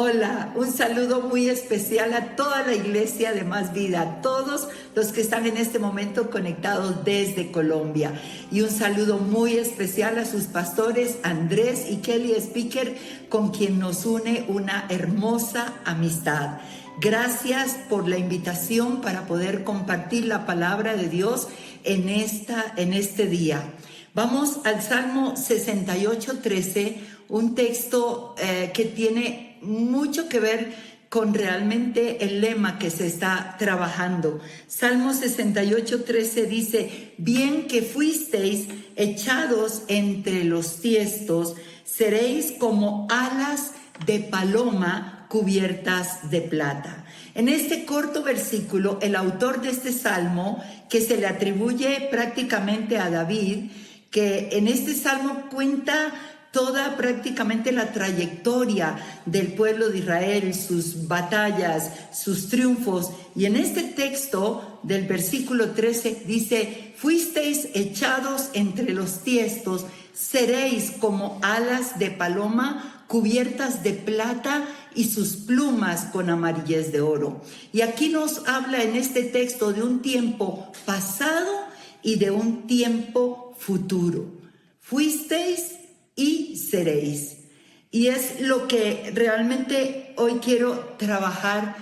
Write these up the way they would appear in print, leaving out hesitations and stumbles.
Hola, un saludo muy especial a toda la iglesia de Más Vida, a todos los que están en este momento conectados desde Colombia. Y un saludo muy especial a sus pastores Andrés y Kelly Speaker, con quien nos une una hermosa amistad. Gracias por la invitación para poder compartir la palabra de Dios en este día. Vamos al Salmo 68:13, un texto que tiene mucho que ver con realmente el lema que se está trabajando. Salmo 68:13 dice: bien que fuisteis echados entre los tiestos, seréis como alas de paloma cubiertas de plata. En este corto versículo, el autor de este salmo, que se le atribuye prácticamente a David, que en este salmo cuenta toda prácticamente la trayectoria del pueblo de Israel, sus batallas, sus triunfos. Y en este texto del versículo 13 dice: fuisteis echados entre los tiestos, seréis como alas de paloma cubiertas de plata y sus plumas con amarillez de oro. Y aquí nos habla en este texto de un tiempo pasado y de un tiempo futuro. Fuisteis y seréis. Y es lo que realmente hoy quiero trabajar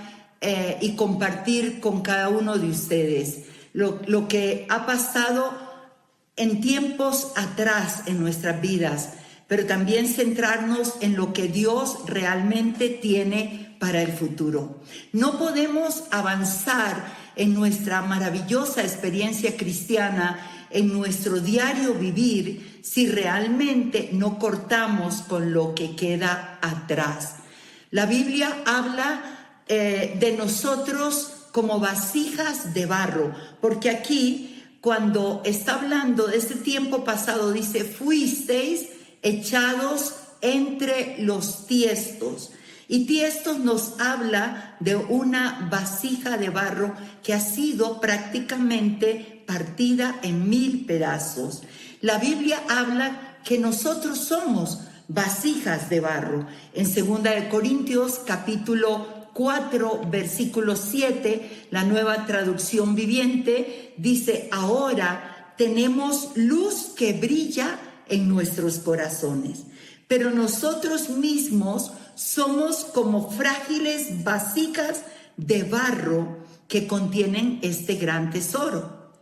y compartir con cada uno de ustedes. Lo que ha pasado en tiempos atrás en nuestras vidas, pero también centrarnos en lo que Dios realmente tiene para el futuro. No podemos avanzar en nuestra maravillosa experiencia cristiana, en nuestro diario vivir, si realmente no cortamos con lo que queda atrás. La Biblia habla de nosotros como vasijas de barro, porque aquí, cuando está hablando de este tiempo pasado, dice: fuisteis echados entre los tiestos. Y tiestos nos habla de una vasija de barro que ha sido prácticamente partida en 1000 pedazos. La Biblia habla que nosotros somos vasijas de barro. En 2 de Corintios capítulo 4, versículo 7, la Nueva Traducción Viviente dice: ahora tenemos luz que brilla en nuestros corazones, pero nosotros mismos somos como frágiles vasijas de barro que contienen este gran tesoro.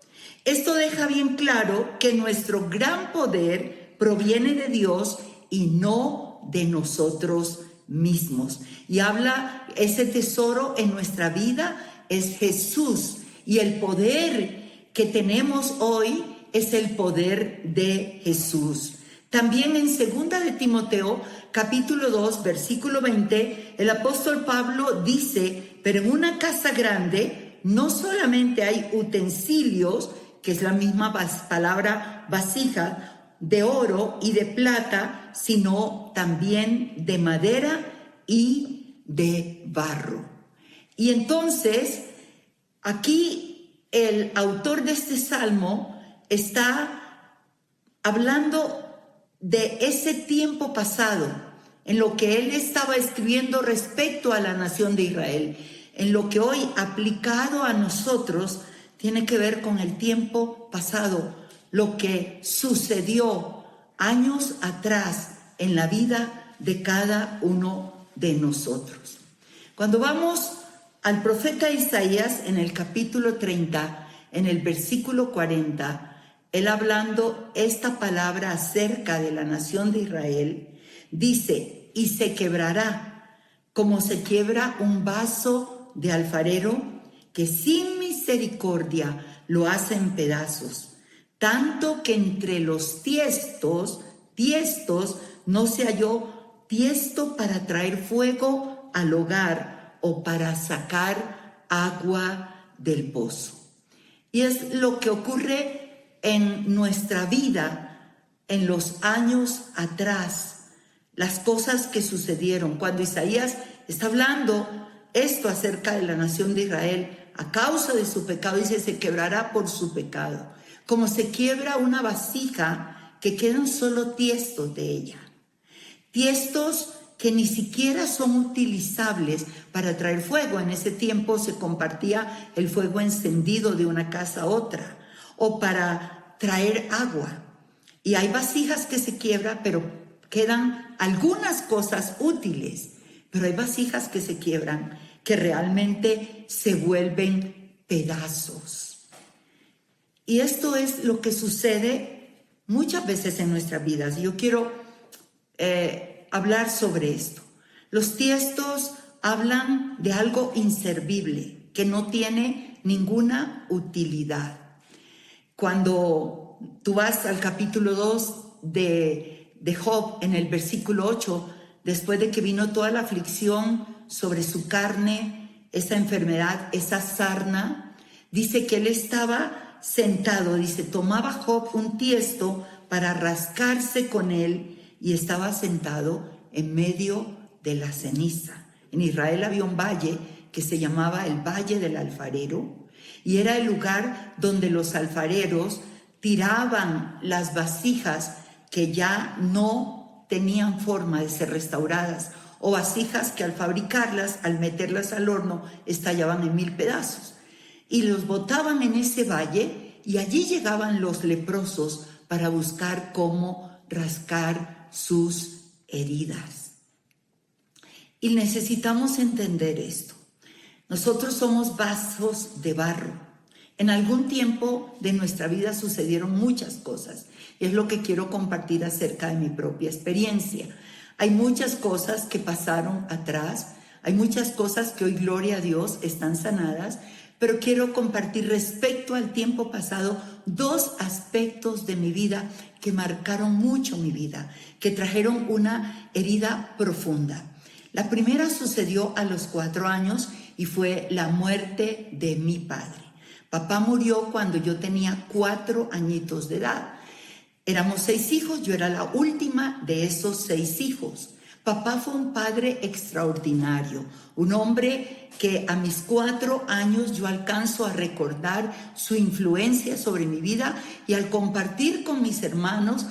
Esto deja bien claro que nuestro gran poder proviene de Dios y no de nosotros mismos. Y habla, ese tesoro en nuestra vida es Jesús, y el poder que tenemos hoy es el poder de Jesús. También en 2 de Timoteo, capítulo 2, versículo 20, el apóstol Pablo dice: pero en una casa grande no solamente hay utensilios, que es la misma palabra vasija, de oro y de plata, sino también de madera y de barro. Y entonces, aquí el autor de este salmo está hablando de ese tiempo pasado, en lo que él estaba escribiendo respecto a la nación de Israel, en lo que hoy, aplicado a nosotros, tiene que ver con el tiempo pasado, lo que sucedió años atrás en la vida de cada uno de nosotros. Cuando vamos al profeta Isaías en el capítulo 30, en el versículo 40, él hablando esta palabra acerca de la nación de Israel, dice: y se quebrará como se quiebra un vaso de alfarero, que sin misericordia lo hace en pedazos, tanto que entre los tiestos no se halló tiesto para traer fuego al hogar o para sacar agua del pozo. Y es lo que ocurre en nuestra vida en los años atrás, las cosas que sucedieron. Cuando Isaías está hablando esto acerca de la nación de Israel, a causa de su pecado, dice: se quebrará por su pecado, como se quiebra una vasija que quedan solo tiestos de ella. Tiestos que ni siquiera son utilizables para traer fuego. En ese tiempo se compartía el fuego encendido de una casa a otra, o para traer agua. Y hay vasijas que se quiebran, pero quedan algunas cosas útiles. Pero hay vasijas que se quiebran, que realmente se vuelven pedazos. Y esto es lo que sucede muchas veces en nuestras vidas. Yo quiero hablar sobre esto. Los tiestos hablan de algo inservible, que no tiene ninguna utilidad. Cuando tú vas al capítulo 2 de Job, en el versículo 8, después de que vino toda la aflicción sobre su carne, esa enfermedad, esa sarna, dice que él estaba sentado, dice, tomaba Job un tiesto para rascarse con él y estaba sentado en medio de la ceniza. En Israel había un valle que se llamaba el Valle del Alfarero y era el lugar donde los alfareros tiraban las vasijas que ya no tenían forma de ser restauradas, o vasijas que al fabricarlas, al meterlas al horno, estallaban en 1000 pedazos. Y los botaban en ese valle y allí llegaban los leprosos para buscar cómo rascar sus heridas. Y necesitamos entender esto. Nosotros somos vasos de barro. En algún tiempo de nuestra vida sucedieron muchas cosas. Es lo que quiero compartir acerca de mi propia experiencia. Hay muchas cosas que pasaron atrás. Hay muchas cosas que hoy, gloria a Dios, están sanadas. Pero quiero compartir respecto al tiempo pasado 2 aspectos de mi vida que marcaron mucho mi vida, que trajeron una herida profunda. La primera sucedió a los 4 años y fue la muerte de mi padre. Papá murió cuando yo tenía 4 añitos de edad. Éramos 6 hijos, yo era la última de esos 6 hijos. Papá fue un padre extraordinario, un hombre que a mis 4 años yo alcanzo a recordar su influencia sobre mi vida, y al compartir con mis hermanos,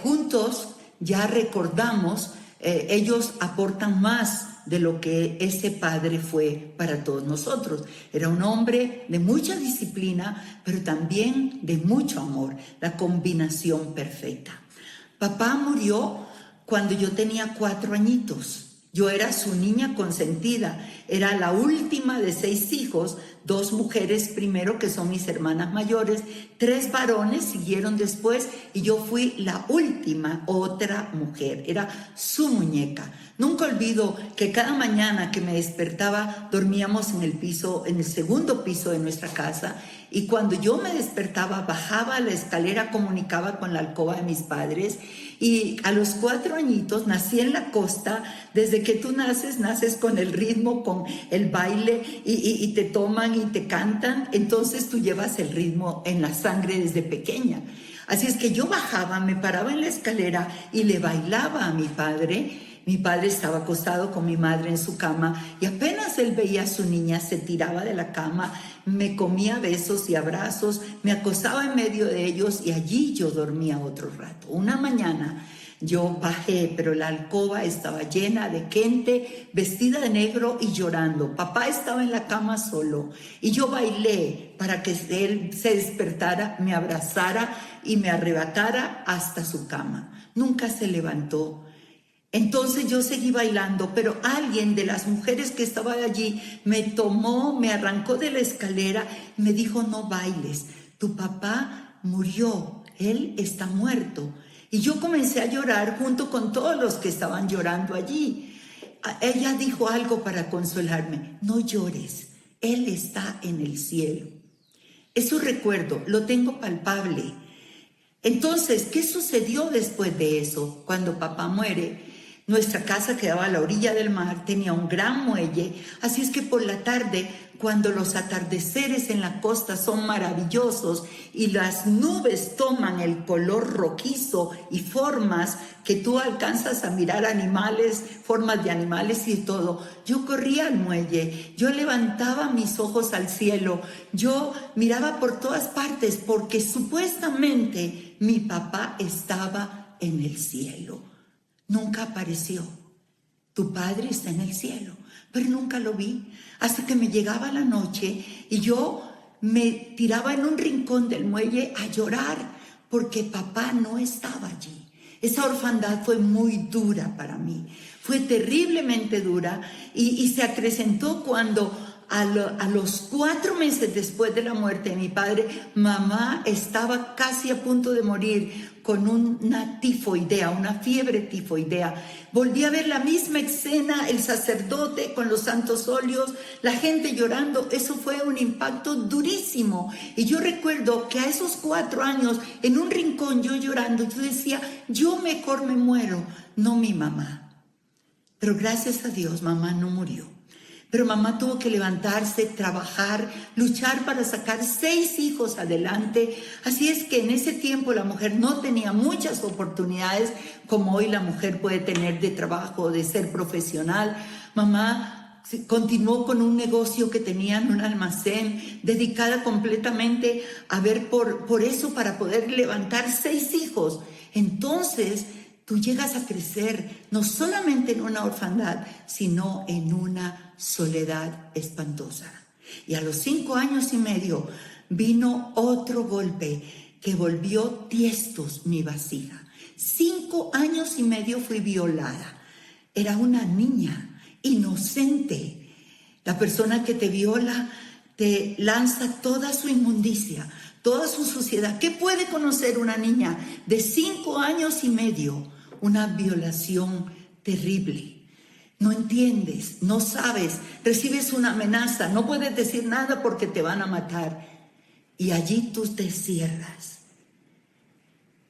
juntos ya recordamos, ellos aportan más de lo que ese padre fue para todos nosotros. Era un hombre de mucha disciplina, pero también de mucho amor, la combinación perfecta. Papá murió cuando yo tenía 4 añitos. Yo era su niña consentida, era la última de 6 hijos, 2 mujeres primero, que son mis hermanas mayores, 3 varones siguieron después, y yo fui la última, otra mujer, era su muñeca. Nunca olvido que cada mañana que me despertaba, dormíamos en el piso, en el segundo piso de nuestra casa, y cuando yo me despertaba, bajaba la escalera, comunicaba con la alcoba de mis padres, y a los 4 añitos nací en la costa. Desde que tú naces con el ritmo, con el baile, y te toman y te cantan, entonces tú llevas el ritmo en la sangre desde pequeña. Así es que yo bajaba, me paraba en la escalera y le bailaba a mi padre. Mi padre estaba acostado con mi madre en su cama, y apenas él veía a su niña, se tiraba de la cama, me comía besos y abrazos, me acostaba en medio de ellos, y allí yo dormía otro rato. Una mañana yo bajé, pero la alcoba estaba llena de gente vestida de negro y llorando. Papá estaba en la cama solo, y yo bailé para que él se despertara, me abrazara y me arrebatara hasta su cama. Nunca se levantó. Entonces yo seguí bailando, pero alguien de las mujeres que estaba allí me tomó, me arrancó de la escalera y me dijo: no bailes, tu papá murió, él está muerto. Y yo comencé a llorar junto con todos los que estaban llorando allí. Ella dijo algo para consolarme: no llores, él está en el cielo. Eso recuerdo, lo tengo palpable. Entonces, ¿qué sucedió después de eso? Cuando papá muere, nuestra casa quedaba a la orilla del mar, tenía un gran muelle, así es que por la tarde, cuando los atardeceres en la costa son maravillosos y las nubes toman el color rojizo y formas que tú alcanzas a mirar animales, formas de animales y todo, yo corría al muelle, yo levantaba mis ojos al cielo, yo miraba por todas partes porque supuestamente mi papá estaba en el cielo. Nunca apareció. tu padre está en el cielo, pero nunca lo vi, hasta que me llegaba la noche y yo me tiraba en un rincón del muelle a llorar porque papá no estaba allí. Esa orfandad fue muy dura para mí, fue terriblemente dura y se acrecentó cuando a los 4 meses después de la muerte de mi padre, mamá estaba casi a punto de morir con una tifoidea, una fiebre tifoidea. Volví a ver la misma escena, el sacerdote con los santos óleos, la gente llorando. Eso fue un impacto durísimo. Y yo recuerdo que a esos 4 años, en un rincón yo llorando, yo decía, yo mejor me muero, no mi mamá. Pero gracias a Dios, mamá no murió. Pero mamá tuvo que levantarse, trabajar, luchar para sacar 6 hijos adelante. Así es que en ese tiempo la mujer no tenía muchas oportunidades como hoy la mujer puede tener de trabajo, de ser profesional. Mamá continuó con un negocio que tenía en un almacén, dedicada completamente a ver por eso para poder levantar 6 hijos. Entonces, tú llegas a crecer no solamente en una orfandad, sino en una soledad espantosa. Y a los 5 años y medio vino otro golpe que volvió tiestos mi vasija. 5 años y medio fui violada. Era una niña inocente. La persona que te viola te lanza toda su inmundicia, toda su suciedad. ¿Qué puede conocer una niña de 5 años y medio? Una violación terrible. No entiendes, no sabes, recibes una amenaza, no puedes decir nada porque te van a matar. Y allí tú te cierras.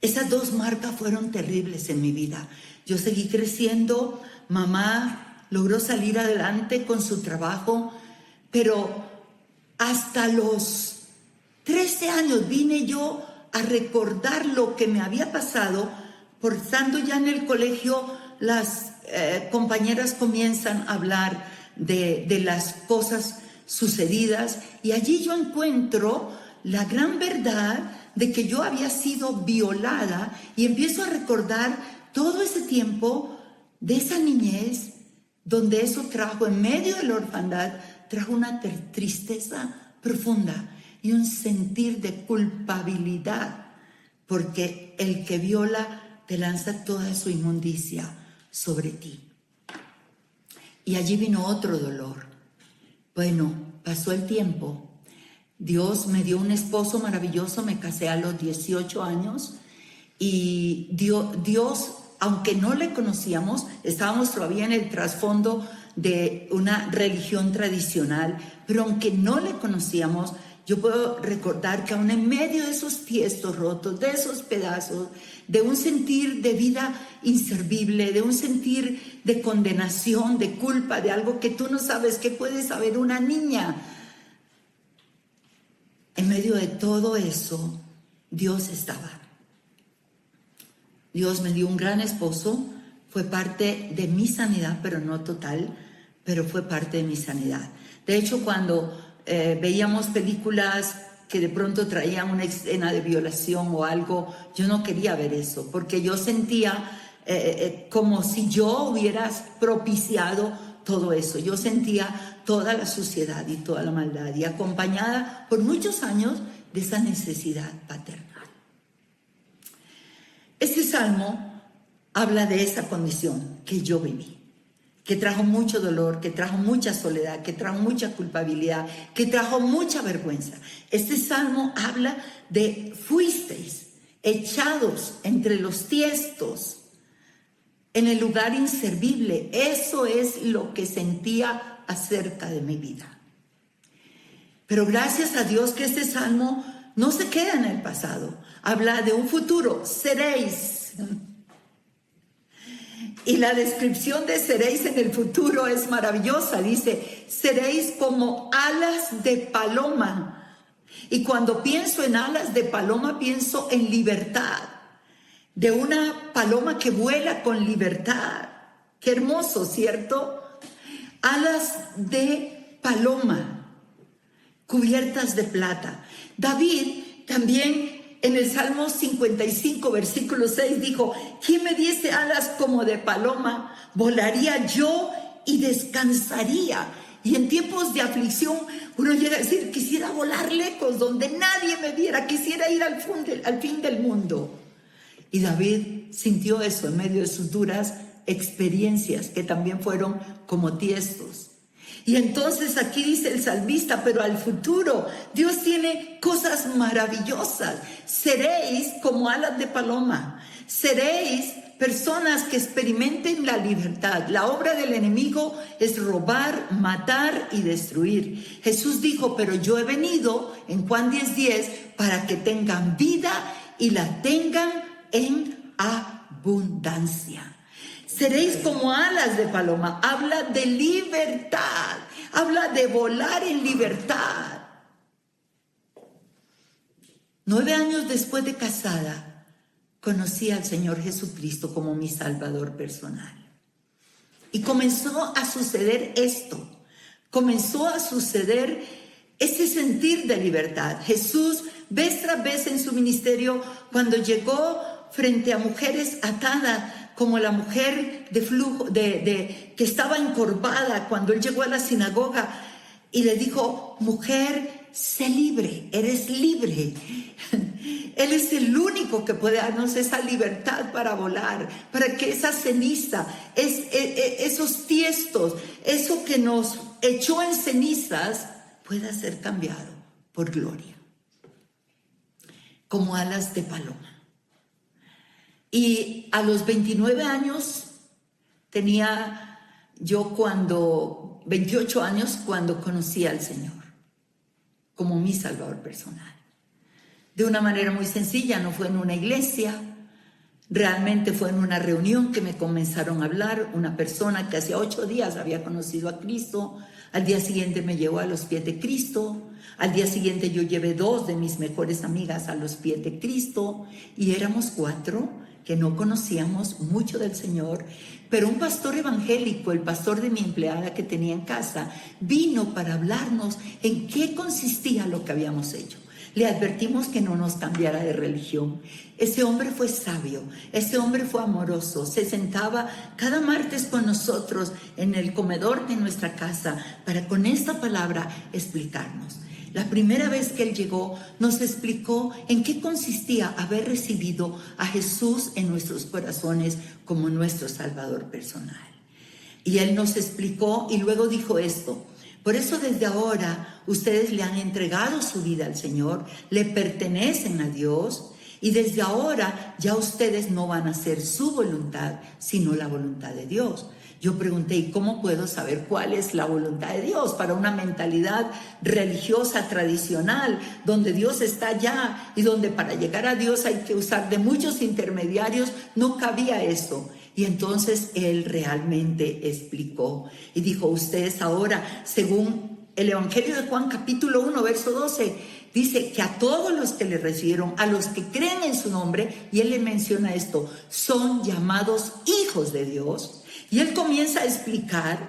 Esas 2 marcas fueron terribles en mi vida. Yo seguí creciendo, mamá logró salir adelante con su trabajo, pero hasta los 13 años vine yo a recordar lo que me había pasado. Por estando ya en el colegio, las compañeras comienzan a hablar de las cosas sucedidas y allí yo encuentro la gran verdad de que yo había sido violada y empiezo a recordar todo ese tiempo de esa niñez donde eso trajo, en medio de la orfandad, trajo una tristeza profunda y un sentir de culpabilidad, porque el que viola te lanza toda su inmundicia sobre ti. Y allí vino otro dolor. Bueno, pasó el tiempo. Dios me dio un esposo maravilloso, me casé a los 18 años y Dios, aunque no le conocíamos, estábamos todavía en el trasfondo de una religión tradicional, pero aunque no le conocíamos, yo puedo recordar que aún en medio de esos tiestos rotos, de esos pedazos, de un sentir de vida inservible, de un sentir de condenación, de culpa, de algo que tú no sabes, que puede saber una niña. En medio de todo eso, Dios estaba. Dios me dio un gran esposo, fue parte de mi sanidad, pero no total, pero fue parte de mi sanidad. De hecho, cuando veíamos películas que de pronto traían una escena de violación o algo, yo no quería ver eso, porque yo sentía como si yo hubiera propiciado todo eso. Yo sentía toda la suciedad y toda la maldad, y acompañada por muchos años de esa necesidad paternal. Este salmo habla de esa condición que yo viví, que trajo mucho dolor, que trajo mucha soledad, que trajo mucha culpabilidad, que trajo mucha vergüenza. Este salmo habla de fuisteis echados entre los tiestos, en el lugar inservible. Eso es lo que sentía acerca de mi vida. Pero gracias a Dios que este salmo no se queda en el pasado. Habla de un futuro, seréis. Y la descripción de seréis en el futuro es maravillosa. Dice, seréis como alas de paloma. Y cuando pienso en alas de paloma, pienso en libertad. De una paloma que vuela con libertad. Qué hermoso, ¿cierto? Alas de paloma, cubiertas de plata. David también en el Salmo 55, versículo 6 dijo: ¿quién me diese alas como de paloma? Volaría yo y descansaría. Y en tiempos de aflicción uno llega a decir: quisiera volar lejos, donde nadie me viera, quisiera ir al fin del mundo. Y David sintió eso en medio de sus duras experiencias, que también fueron como tiestos. Y entonces aquí dice el salmista: pero al futuro Dios tiene cosas maravillosas. Seréis como alas de paloma, seréis personas que experimenten la libertad. La obra del enemigo es robar, matar y destruir. Jesús dijo: pero yo he venido, en Juan 10:10, para que tengan vida y la tengan en abundancia. Seréis como alas de paloma. Habla de libertad, habla de volar en libertad. 9 años después de casada, conocí al Señor Jesucristo como mi Salvador personal. Y comenzó a suceder esto. Comenzó a suceder ese sentir de libertad. Jesús, vez tras vez en su ministerio, cuando llegó frente a mujeres atadas, como la mujer de flujo, que estaba encorvada, cuando él llegó a la sinagoga y le dijo: mujer, sé libre, eres libre. Él es el único que puede darnos esa libertad para volar, para que esa ceniza, esos tiestos, eso que nos echó en cenizas, pueda ser cambiado por gloria, como alas de paloma. Y a los 29 años tenía yo 28 años cuando conocí al Señor como mi Salvador personal. De una manera muy sencilla, no fue en una iglesia, realmente fue en una reunión que me comenzaron a hablar. Una persona que hacía 8 días había conocido a Cristo, al día siguiente me llevó a los pies de Cristo, al día siguiente yo llevé 2 de mis mejores amigas a los pies de Cristo, y éramos 4 que no conocíamos mucho del Señor, pero un pastor evangélico, el pastor de mi empleada que tenía en casa, vino para hablarnos en qué consistía lo que habíamos hecho. Le advertimos que no nos cambiara de religión. Ese hombre fue sabio, ese hombre fue amoroso, se sentaba cada martes con nosotros en el comedor de nuestra casa para con esta palabra explicarnos. La primera vez que él llegó, nos explicó en qué consistía haber recibido a Jesús en nuestros corazones como nuestro Salvador personal. Y él nos explicó y luego dijo esto: por eso desde ahora ustedes le han entregado su vida al Señor, le pertenecen a Dios, y desde ahora ya ustedes no van a hacer su voluntad, sino la voluntad de Dios. Yo pregunté: ¿y cómo puedo saber cuál es la voluntad de Dios? Para una mentalidad religiosa tradicional, donde Dios está allá y donde para llegar a Dios hay que usar de muchos intermediarios, no cabía eso. Y entonces él realmente explicó y dijo: ustedes ahora, según el Evangelio de Juan capítulo 1, verso 12, dice que a todos los que le recibieron, a los que creen en su nombre, y él le menciona esto, son llamados hijos de Dios. Y él comienza a explicar: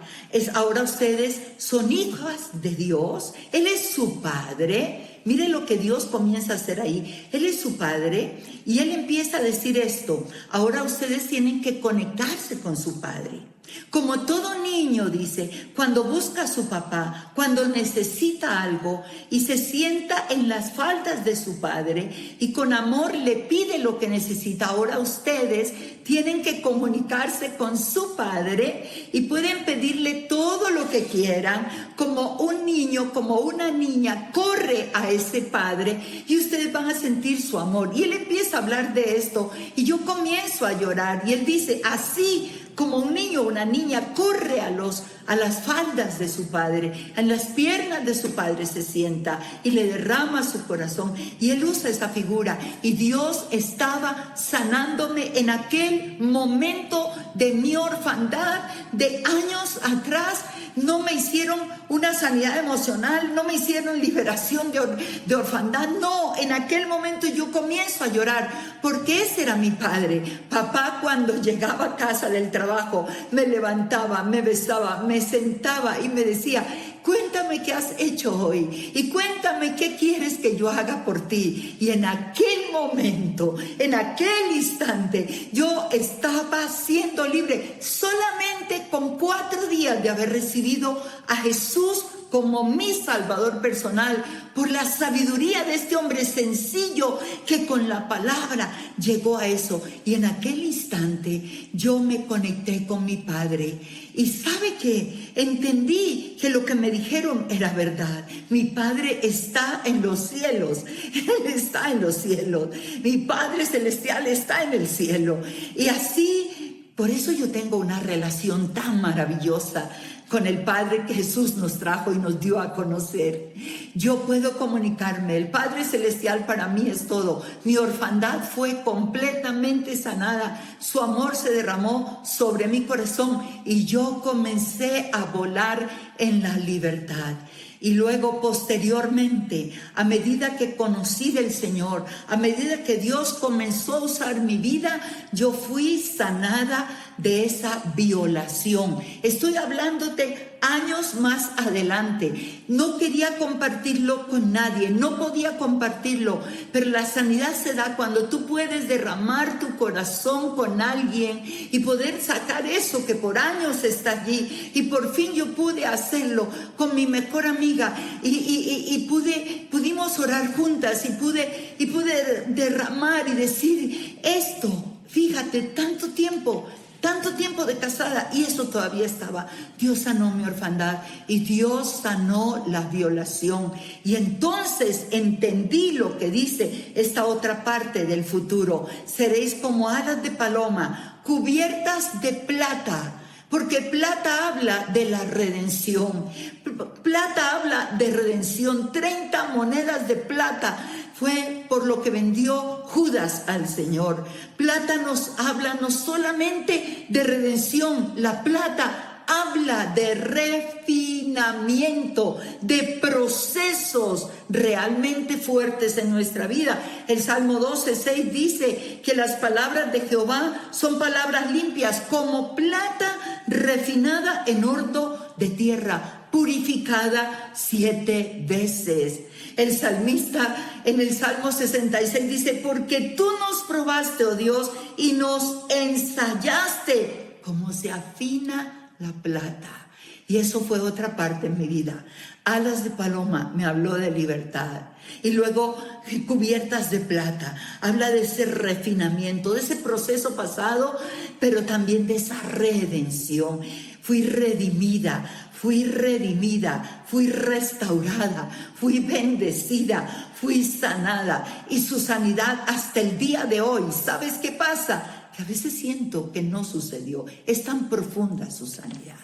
ahora ustedes son hijas de Dios, Él es su Padre. Mire lo que Dios comienza a hacer ahí. Él es su Padre y Él empieza a decir esto: ahora ustedes tienen que conectarse con su Padre. Como todo niño, dice, cuando busca a su papá, cuando necesita algo y se sienta en las faldas de su padre y con amor le pide lo que necesita, ahora ustedes tienen que comunicarse con su padre y pueden pedirle todo lo que quieran. Como un niño, como una niña corre a ese padre y ustedes van a sentir su amor. Y él empieza a hablar de esto y yo comienzo a llorar y él dice: así como un niño o una niña corre a las faldas de su padre, en las piernas de su padre se sienta y le derrama su corazón. Y él usa esa figura. Y Dios estaba sanándome en aquel momento de mi orfandad de años atrás. No me hicieron una sanidad emocional, no me hicieron liberación de orfandad. No, en aquel momento yo comienzo a llorar porque ese era mi padre. Papá, cuando llegaba a casa del trabajo, me levantaba, me besaba, me sentaba y me decía: cuéntame cuéntame qué has hecho hoy y cuéntame qué quieres que yo haga por ti. Y en aquel momento, en aquel instante, yo estaba siendo libre solamente con 4 días de haber recibido a Jesús como mi Salvador personal, por la sabiduría de este hombre sencillo que con la palabra llegó a eso. Y en aquel instante yo me conecté con mi Padre. Y ¿sabe qué? Entendí que lo que me dijeron era verdad. Mi Padre está en los cielos. Él está en los cielos. Mi Padre celestial está en el cielo. Y así, por eso yo tengo una relación tan maravillosa con el Padre que Jesús nos trajo y nos dio a conocer. Yo puedo comunicarme. El Padre Celestial para mí es todo. Mi orfandad fue completamente sanada. Su amor se derramó sobre mi corazón y yo comencé a volar en la libertad. Y luego, posteriormente, a medida que conocí del Señor, a medida que Dios comenzó a usar mi vida, yo fui sanada de esa violación. Estoy hablándote años más adelante. No quería compartirlo con nadie, no podía compartirlo, pero la sanidad se da cuando tú puedes derramar tu corazón con alguien y poder sacar eso que por años está allí. Y por fin yo pude hacerlo con mi mejor amiga y pudimos orar juntas y pude derramar y decir esto. Fíjate, tanto tiempo de casada y eso todavía estaba. Dios sanó mi orfandad y Dios sanó la violación. Y entonces entendí lo que dice esta otra parte del futuro. Seréis como alas de paloma, cubiertas de plata. Porque plata habla de la redención. Plata habla de redención. 30 monedas de plata fue por lo que vendió Judas al Señor. Plata nos habla no solamente de redención, la plata habla de refinamiento, de procesos realmente fuertes en nuestra vida. El Salmo 12:6 dice que las palabras de Jehová son palabras limpias, como plata refinada en horno de tierra, purificada 7 veces. El salmista en el Salmo 66 dice: porque tú nos probaste, oh Dios, y nos ensayaste como se afina la plata. Y eso fue otra parte en mi vida. Alas de paloma me habló de libertad. Y luego cubiertas de plata. Habla de ese refinamiento, de ese proceso pasado, pero también de esa redención. Fui redimida, fui restaurada, fui bendecida, fui sanada. Y su sanidad hasta el día de hoy, ¿sabes qué pasa? Que a veces siento que no sucedió. Es tan profunda su sanidad.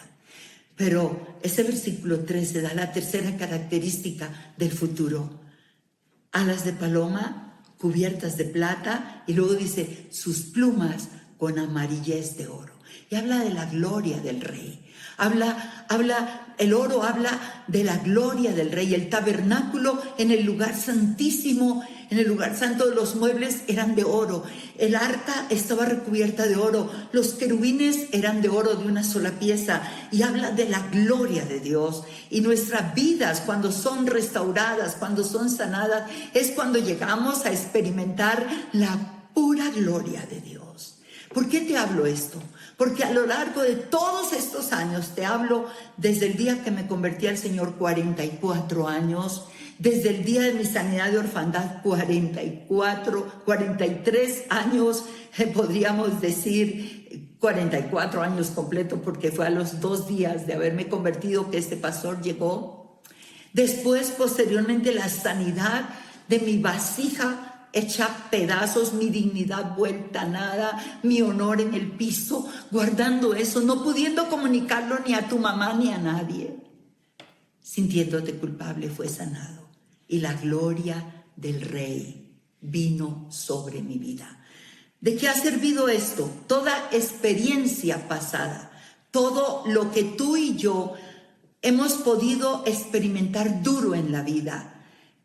Pero ese versículo 13 da la tercera característica del futuro. Alas de paloma cubiertas de plata, y luego dice sus plumas con amarillez de oro. Y habla de la gloria del rey. El oro habla de la gloria del rey. El tabernáculo en el lugar santísimo, en el lugar santo, de los muebles eran de oro. El arca estaba recubierta de oro. Los querubines eran de oro, de una sola pieza. Y habla de la gloria de Dios. Y nuestras vidas, cuando son restauradas, cuando son sanadas, es cuando llegamos a experimentar la pura gloria de Dios. ¿Por qué te hablo esto? Porque a lo largo de todos estos años, te hablo desde el día que me convertí al Señor, 44 años, desde el día de mi sanidad de orfandad, 43 años, podríamos decir 44 años completo, porque fue a los 2 días de haberme convertido que este pastor llegó. Después, posteriormente, la sanidad de mi vasija hecha pedazos, mi dignidad vuelta a nada, mi honor en el piso, guardando eso, no pudiendo comunicarlo ni a tu mamá ni a nadie. Sintiéndote culpable, fue sanado. Y la gloria del Rey vino sobre mi vida. ¿De qué ha servido esto? Toda experiencia pasada, todo lo que tú y yo hemos podido experimentar duro en la vida,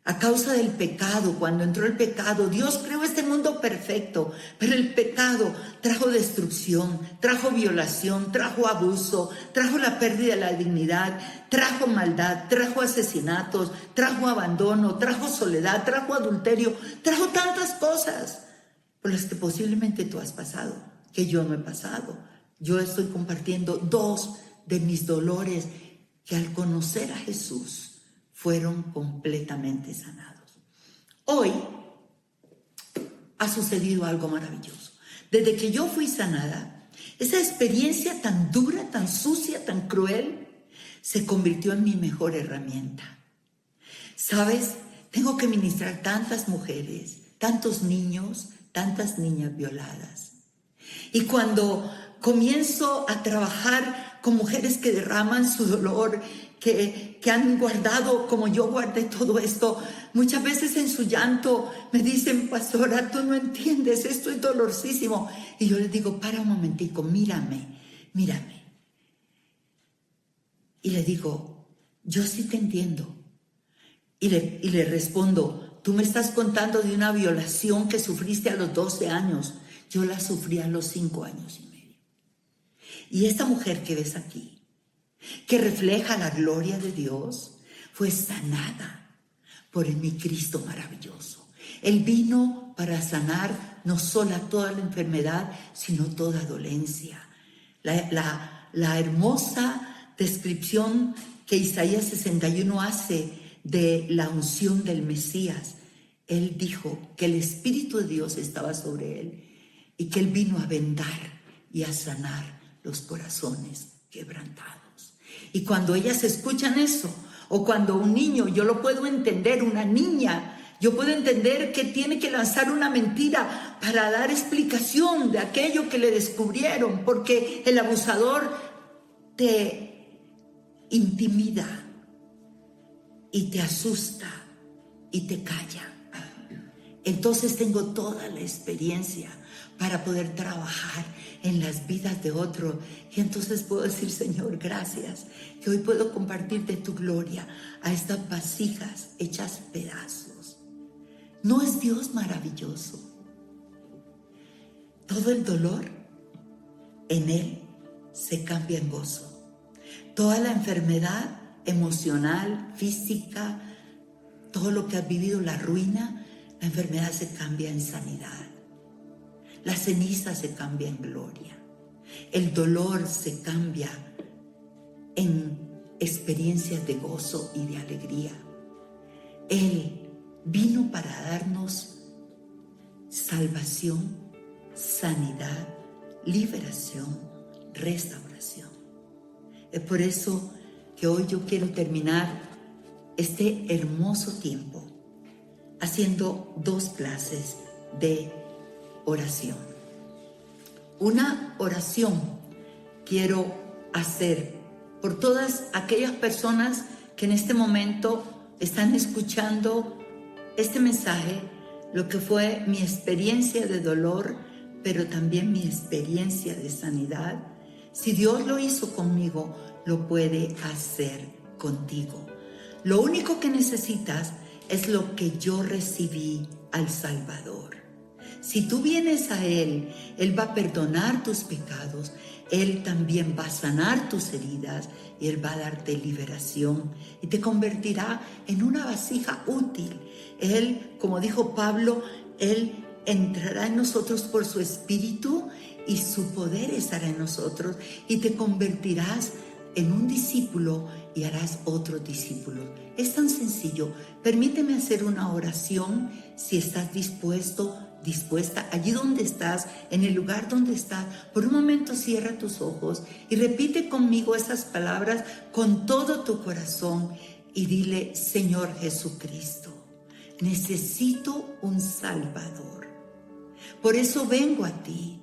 A causa del pecado, cuando entró el pecado, Dios creó este mundo perfecto, pero el pecado trajo destrucción, trajo violación, trajo abuso, trajo la pérdida de la dignidad, trajo maldad, trajo asesinatos, trajo abandono, trajo soledad, trajo adulterio, trajo tantas cosas por las que posiblemente tú has pasado, que yo no he pasado. Yo estoy compartiendo 2 de mis dolores que al conocer a Jesús fueron completamente sanados. Hoy ha sucedido algo maravilloso. Desde que yo fui sanada, esa experiencia tan dura, tan sucia, tan cruel, se convirtió en mi mejor herramienta. ¿Sabes? Tengo que ministrar tantas mujeres, tantos niños, tantas niñas violadas. Y cuando comienzo a trabajar con mujeres que derraman su dolor, que han guardado como yo guardé todo esto, muchas veces en su llanto me dicen: pastora, tú no entiendes, esto es dolorosísimo. Y yo les digo: para un momentico, mírame. Y le digo: yo sí te entiendo. Y le respondo: tú me estás contando de una violación que sufriste a los 12 años. Yo la sufrí a los 5 años y medio. Y esta mujer que ves aquí, que refleja la gloria de Dios, fue sanada por mi Cristo maravilloso. Él vino para sanar no solo toda la enfermedad, sino toda dolencia. La hermosa descripción que Isaías 61 hace de la unción del Mesías. Él dijo que el Espíritu de Dios estaba sobre él y que él vino a vendar y a sanar los corazones quebrantados. Y cuando ellas escuchan eso, o cuando un niño, yo lo puedo entender, una niña, yo puedo entender que tiene que lanzar una mentira para dar explicación de aquello que le descubrieron, porque el abusador te intimida y te asusta y te calla. Entonces tengo toda la experiencia para poder trabajar en las vidas de otros. Y entonces puedo decir: Señor, gracias, que hoy puedo compartir de tu gloria a estas vasijas hechas pedazos. ¿No es Dios maravilloso? Todo el dolor en Él se cambia en gozo. Toda la enfermedad emocional, física, todo lo que has vivido, la ruina, la enfermedad se cambia en sanidad. La ceniza se cambia en gloria. El dolor se cambia en experiencias de gozo y de alegría. Él vino para darnos salvación, sanidad, liberación, restauración. Es por eso que hoy yo quiero terminar este hermoso tiempo haciendo 2 clases de oración. Una oración quiero hacer por todas aquellas personas que en este momento están escuchando este mensaje, lo que fue mi experiencia de dolor, pero también mi experiencia de sanidad. Si Dios lo hizo conmigo, lo puede hacer contigo. Lo único que necesitas es lo que yo recibí al Salvador. Si tú vienes a Él, Él va a perdonar tus pecados, Él también va a sanar tus heridas y Él va a darte liberación y te convertirá en una vasija útil. Él, como dijo Pablo, Él entrará en nosotros por su Espíritu y su poder estará en nosotros y te convertirás en un discípulo y harás otros discípulos. Es tan sencillo. Permíteme hacer una oración si estás dispuesta, allí donde estás, en el lugar donde estás. Por un momento cierra tus ojos y repite conmigo esas palabras con todo tu corazón y dile: Señor Jesucristo, necesito un Salvador. Por eso vengo a ti.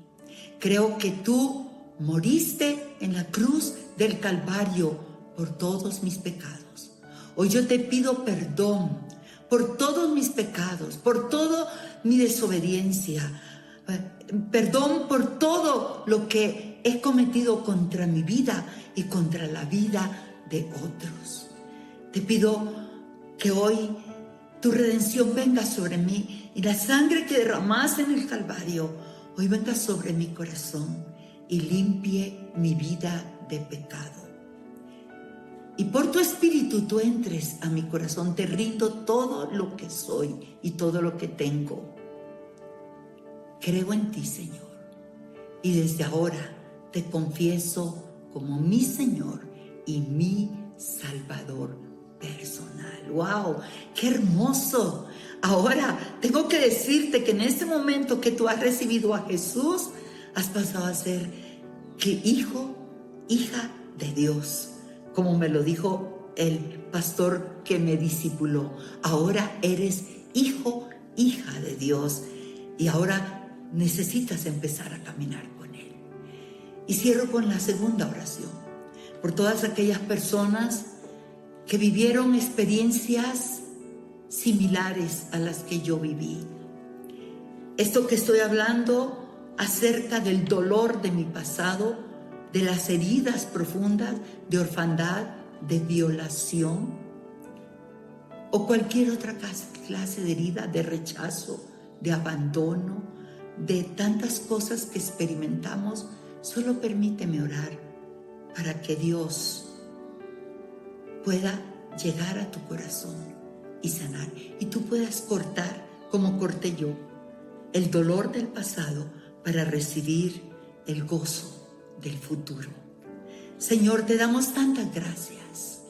Creo que tú moriste en la cruz del Calvario por todos mis pecados. Hoy yo te pido perdón por todos mis pecados, por toda mi desobediencia, perdón por todo lo que he cometido contra mi vida y contra la vida de otros. Te pido que hoy tu redención venga sobre mí y la sangre que derramaste en el Calvario hoy venga sobre mi corazón y limpie mi vida de pecado. Y por tu Espíritu tú entres a mi corazón, te rindo todo lo que soy y todo lo que tengo. Creo en ti, Señor, y desde ahora te confieso como mi Señor y mi Salvador personal. ¡Wow! ¡Qué hermoso! Ahora tengo que decirte que en este momento que tú has recibido a Jesús, has pasado a ser que hijo, hija de Dios, como me lo dijo el pastor que me discipuló. Ahora eres hijo, hija de Dios, y ahora necesitas empezar a caminar con Él. Y cierro con la segunda oración, por todas aquellas personas que vivieron experiencias similares a las que yo viví. Esto que estoy hablando acerca del dolor de mi pasado, de las heridas profundas de orfandad, de violación o cualquier otra clase de herida, de rechazo, de abandono, de tantas cosas que experimentamos. Solo permíteme orar para que Dios pueda llegar a tu corazón y sanar, y tú puedas cortar, como corté yo, el dolor del pasado para recibir el gozo del futuro. Señor, te damos tantas gracias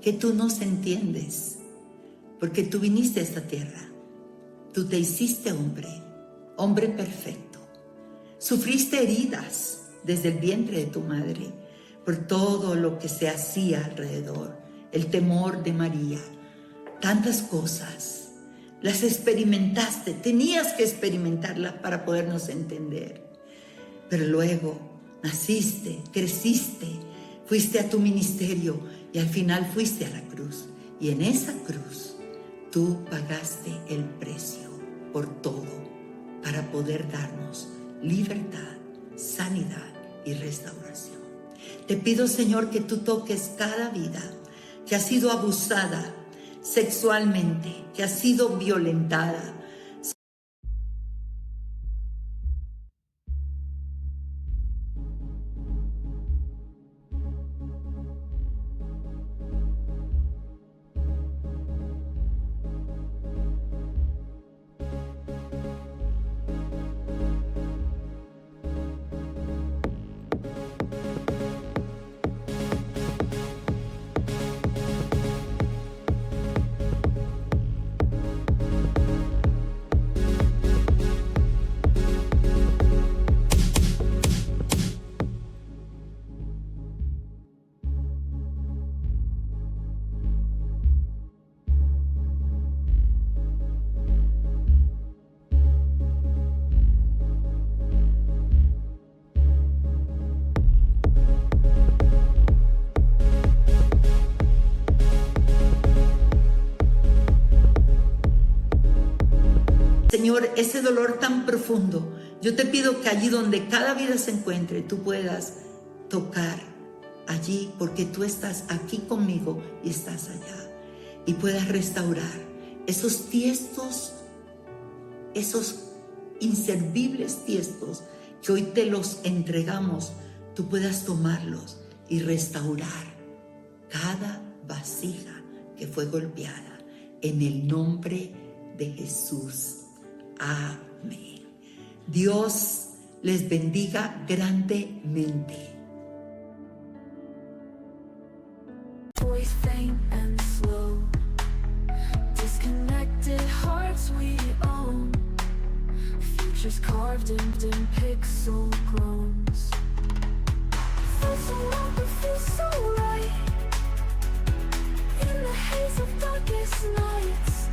que tú nos entiendes, porque tú viniste a esta tierra, tú te hiciste hombre perfecto, sufriste heridas desde el vientre de tu madre por todo lo que se hacía alrededor, el temor de María, tantas cosas, las experimentaste, tenías que experimentarlas para podernos entender, pero luego naciste, creciste, fuiste a tu ministerio y al final fuiste a la cruz, y en esa cruz tú pagaste el precio por todo para poder darnos libertad, sanidad y restauración. Te pido, Señor, que tú toques cada vida que ha sido abusada sexualmente, que ha sido violentada. Señor, ese dolor tan profundo, yo te pido que allí donde cada vida se encuentre, tú puedas tocar allí, porque tú estás aquí conmigo y estás allá, y puedas restaurar esos tiestos, esos inservibles tiestos que hoy te los entregamos, tú puedas tomarlos y restaurar cada vasija que fue golpeada en el nombre de Jesús. Amén. Dios les bendiga grandemente. Voice faint and slow, disconnected hearts we own, futures carved in pixel clones. Feels so wrong but feels so right, in the haze of darkest nights,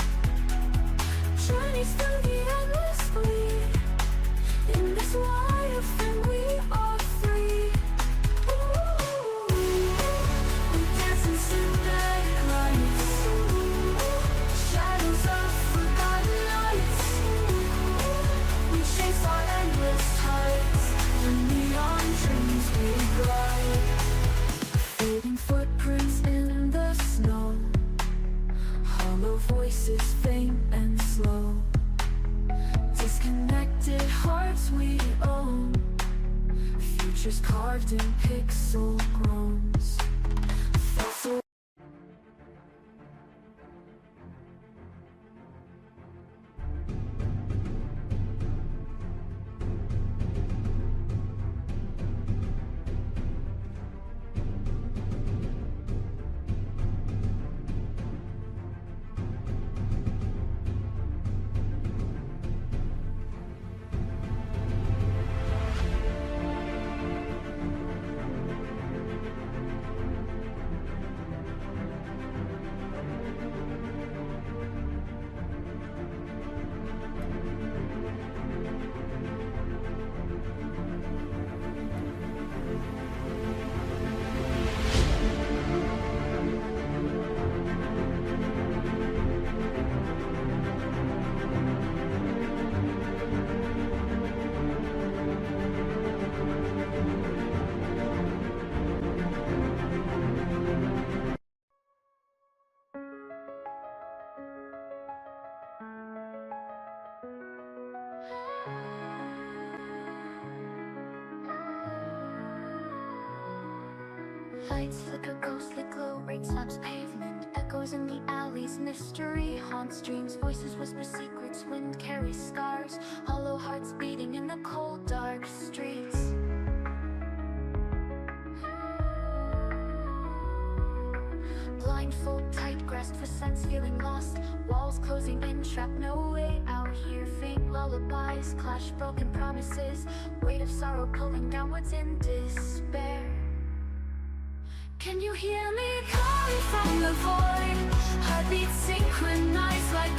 journeys through the endless bleed, in this wire frame we are free. Ooh, we dance in synthetic lights, shadows of forgotten nights, we chase our endless heights, and neon dreams we glide. flicker, ghostly glow, rain slaps pavement, echoes in the alleys, mystery haunts dreams, voices whisper secrets, wind carries scars, hollow hearts beating in the cold dark streets. Blindfold tight, grasped for sense, feeling lost, walls closing in, trapped, no way out here. Faint lullabies clash, broken promises, weight of sorrow pulling downwards in despair. Can you hear me calling from the void? Heartbeats synchronize like